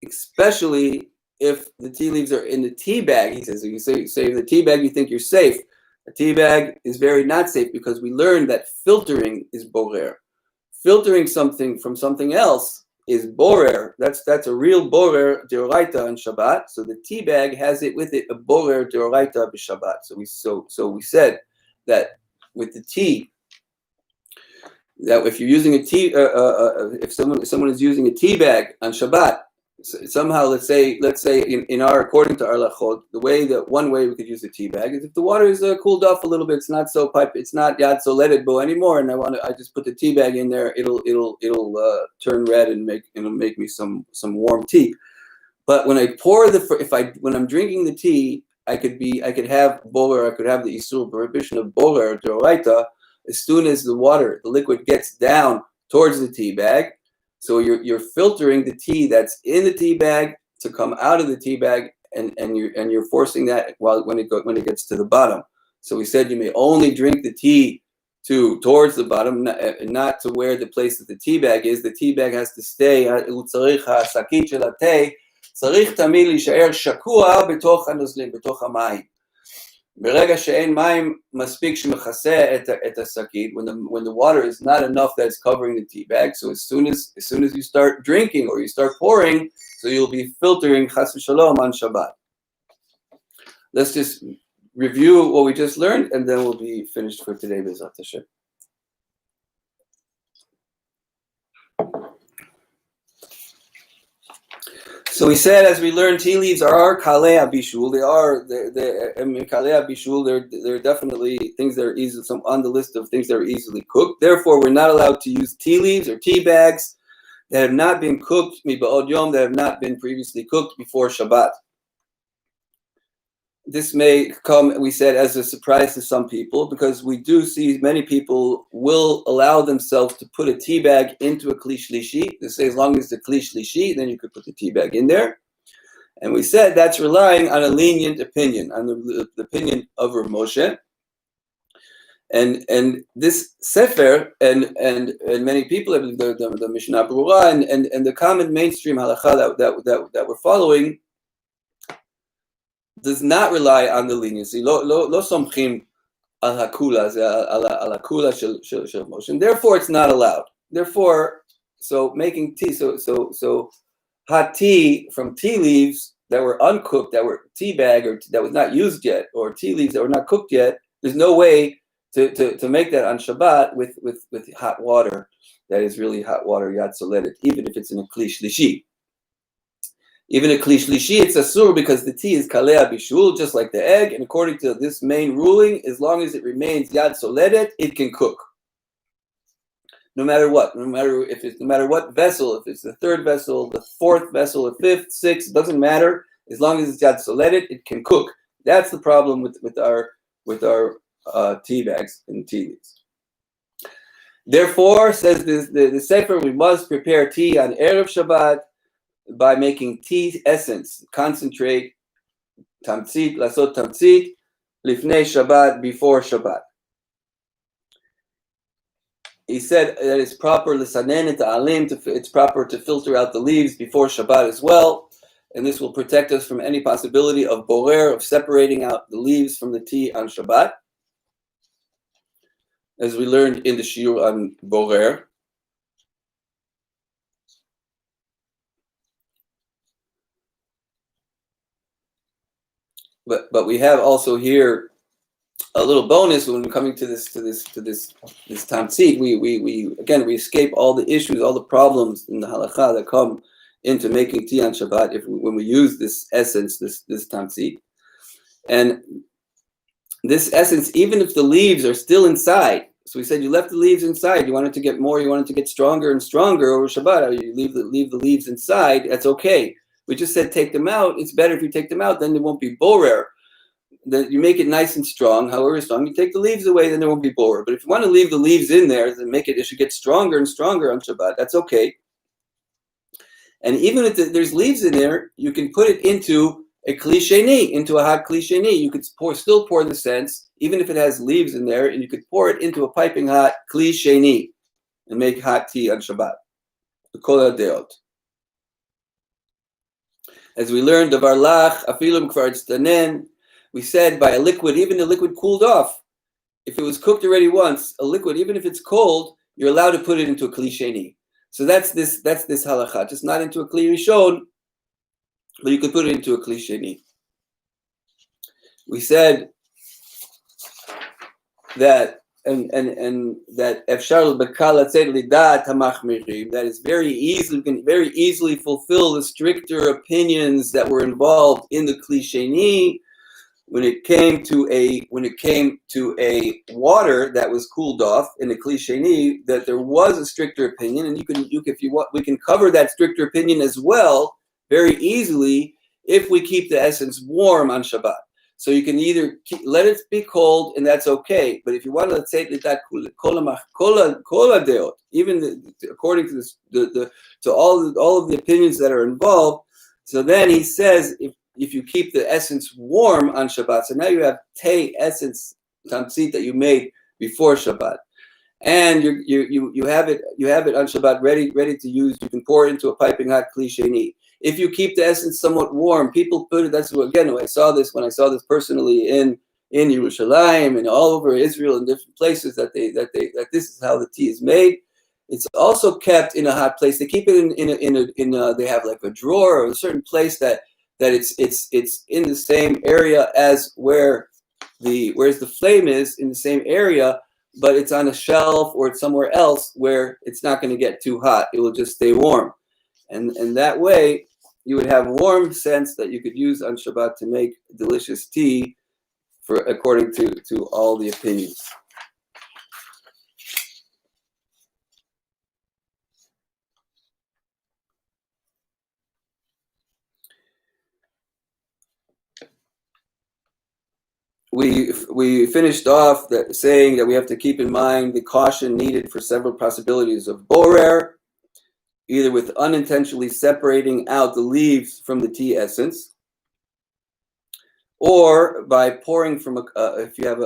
especially if the tea leaves are in the tea bag, he says, you say the tea bag, you think you're safe. A tea bag is very not safe because we learned that filtering is borer. Filtering something from something else is borer. That's a real borer deoraita on Shabbat. So the tea bag has it with it a borer deoraita b'Shabbat. So we said that with the tea, that if you're using a tea, if someone is using a tea bag on Shabbat, somehow let's say in our, according to our halakhot, one way we could use a tea bag is if the water is cooled off a little bit, it's not so it's not yad so leaded bo anymore, and I just put the tea bag in there, it'll turn red and it'll make me some warm tea. But when I pour when I'm drinking the tea, I could have boler, I could have the isur prohibition of boler d'oraita as soon as the liquid gets down towards the tea bag. So you're filtering the tea that's in the tea bag to come out of the tea bag, and you're forcing that when it gets to the bottom. So we said you may only drink the tea towards the bottom, not to where the place that the tea bag is. The tea bag has to stay. צריך תמיד להישאר שקוע בתוך הנוזלים, בתוך המים. ברגע שאין מים מספיק שמכסה את השקית, when the water is not enough that's covering the tea bag, so as soon as you start drinking or you start pouring, so you'll be filtering chas v'shalom on Shabbat. Let's just review what we just learned, and then we'll be finished for today, B'ezrat Hashem. So we said, as we learned, tea leaves are kalei bishul. Kalei bishul. They're definitely things that are easily on the list of things that are easily cooked. Therefore, we're not allowed to use tea leaves or tea bags that have not been cooked, miba'od yom, that have not been previously cooked before Shabbat. This may come, we said, as a surprise to some people, because we do see many people will allow themselves to put a tea bag into a kli shlishi. They say as long as it's a kli shlishi, then you could put the tea bag in there. And we said that's relying on a lenient opinion, on the opinion of Rav Moshe. And this sefer and many people, the Mishnah Berurah and the common mainstream halacha that we're following, does not rely on the leniency. Lo somchim al hakula, al hakula shel Moshe. And therefore, it's not allowed. Therefore, so making tea, so hot tea from tea leaves that were uncooked, that were tea bag or that was not used yet, or tea leaves that were not cooked yet. There's no way to make that on Shabbat with hot water. That is really hot water yad soledet, even if it's in a kli shlishi. Even a kli shlishi, it's asur because the tea is kalei bishul, just like the egg. And according to this main ruling, as long as it remains yad soledet, it can cook. No matter what, no matter what vessel, if it's the third vessel, the fourth vessel, the fifth, sixth, it doesn't matter. As long as it's yad soledet, it can cook. That's the problem with our tea bags and tea leaves. Therefore, says the sefer, we must prepare tea on Erev Shabbat by making tea essence, concentrate, tamtzit, lasot tamtzit, lifnei Shabbat, before Shabbat. He said that it's proper lisanen et alim, it's proper to filter out the leaves before Shabbat as well, and this will protect us from any possibility of borer, of separating out the leaves from the tea on Shabbat, as we learned in the shiur on borer. But we have also here a little bonus when we're coming to this tamtzit. We escape all the issues, all the problems in the halacha that come into making tea on Shabbat when we use this essence, this tamtzit. And this essence, even if the leaves are still inside, so we said you left the leaves inside, you wanted to get more, you wanted to get stronger and stronger over Shabbat, you leave the leaves inside, that's okay. We just said take them out. It's better if you take them out, then there won't be borer. That you make it nice and strong, however strong. You take the leaves away, then there won't be borer. But if you want to leave the leaves in there, then it should get stronger and stronger on Shabbat. That's okay. And even if there's leaves in there, you can put it into a kli sheni, into a hot kli sheni. You could still pour the sense, even if it has leaves in there, and you could pour it into a piping hot kli sheni. and make hot tea on Shabbat. The Kollel deot. As we learned of our lach, afilim kvar tztanen, we said by a liquid, even the liquid cooled off. If it was cooked already once, a liquid, even if it's cold, you're allowed to put it into a kli sheni. So that's this halakha. Just not into a kli rishon, but you could put it into a kli sheni. We said that and that efshar b'kal latzer lidat hamachmirim, that is very easily, can very easily fulfill the stricter opinions that were involved in the kli sheni when it came to a water that was cooled off in the kli sheni, that there was a stricter opinion, and if you want, we can cover that stricter opinion as well very easily if we keep the essence warm on Shabbat. So you can either let it be cold, and that's okay. But if you want to say that kola deot, even according to to all of the opinions that are involved, so then he says if you keep the essence warm on Shabbat, so now you have tei essence tamtzit that you made before Shabbat, and you have it on Shabbat ready to use. You can pour it into a piping hot kli sheni. If you keep the essence somewhat warm, people put it. That's again, when I saw this personally in Yerushalayim and all over Israel and different places that this is how the tea is made. It's also kept in a hot place. They keep it in they have like a drawer or a certain place that it's in the same area as whereas the flame is in the same area, but it's on a shelf or it's somewhere else where it's not going to get too hot. It will just stay warm, and that way you would have warm scents that you could use on Shabbat to make delicious tea, according to all the opinions. We finished off saying that we have to keep in mind the caution needed for several possibilities of borer, either with unintentionally separating out the leaves from the tea essence, or by pouring from if you have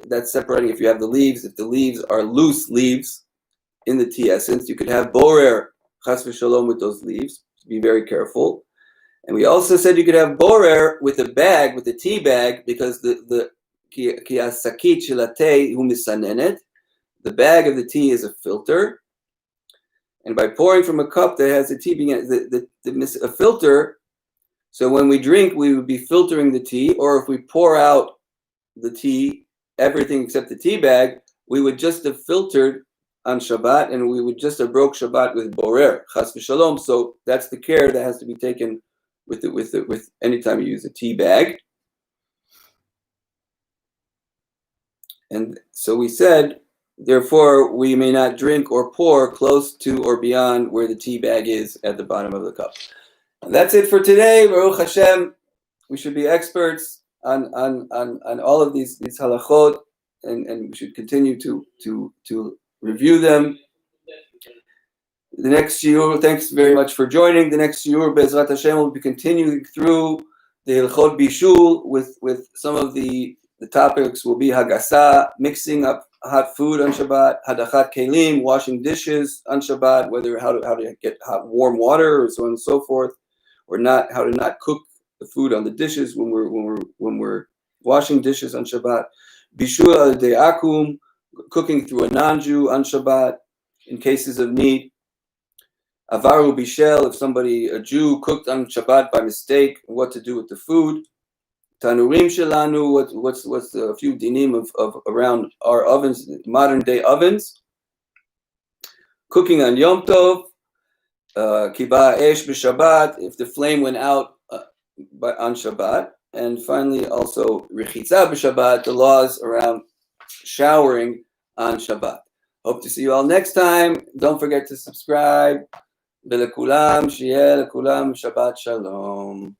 that's separating if you have the leaves. If the leaves are loose leaves in the tea essence, you could have borer chas v'shalom with those leaves. Be very careful. And we also said you could have borer with a bag, with a tea bag, because the sakit shilatei hu misanenet, the bag of the tea is a filter. And by pouring from a cup that has a tea being a filter, so when we drink, we would be filtering the tea, or if we pour out the tea, everything except the tea bag, we would just have filtered on Shabbat, and we would just have broke Shabbat with borer, chas v'shalom. So that's the care that has to be taken with any time you use a tea bag. And so we said, therefore, we may not drink or pour close to or beyond where the tea bag is at the bottom of the cup. And that's it for today. Baruch Hashem, we should be experts on all of these halachot, and we should continue to review them. The next shiur, thanks very much for joining. The next shiur, Be'ezrat Hashem, will be continuing through the Hillchot Bishul with some of the topics will be Hagasa, mixing up hot food on Shabbat, Hadachat Kelim, washing dishes on Shabbat, how to get hot warm water, or so on and so forth, or how to not cook the food on the dishes when we're washing dishes on Shabbat. Bishul al de'akum, cooking through a non-Jew on Shabbat in cases of need. Avaru bishel, if a Jew cooked on Shabbat by mistake, what to do with the food. Tanurim shelanu, what's a few dinim of around our ovens, modern day ovens. Cooking on Yom Tov, kiba esh b'Shabbat, if the flame went out on Shabbat, and finally also rechitza b'Shabbat, the laws around showering on Shabbat. Hope to see you all next time. Don't forget to subscribe. ולכולם, שיהיה לכולם שבת שלום.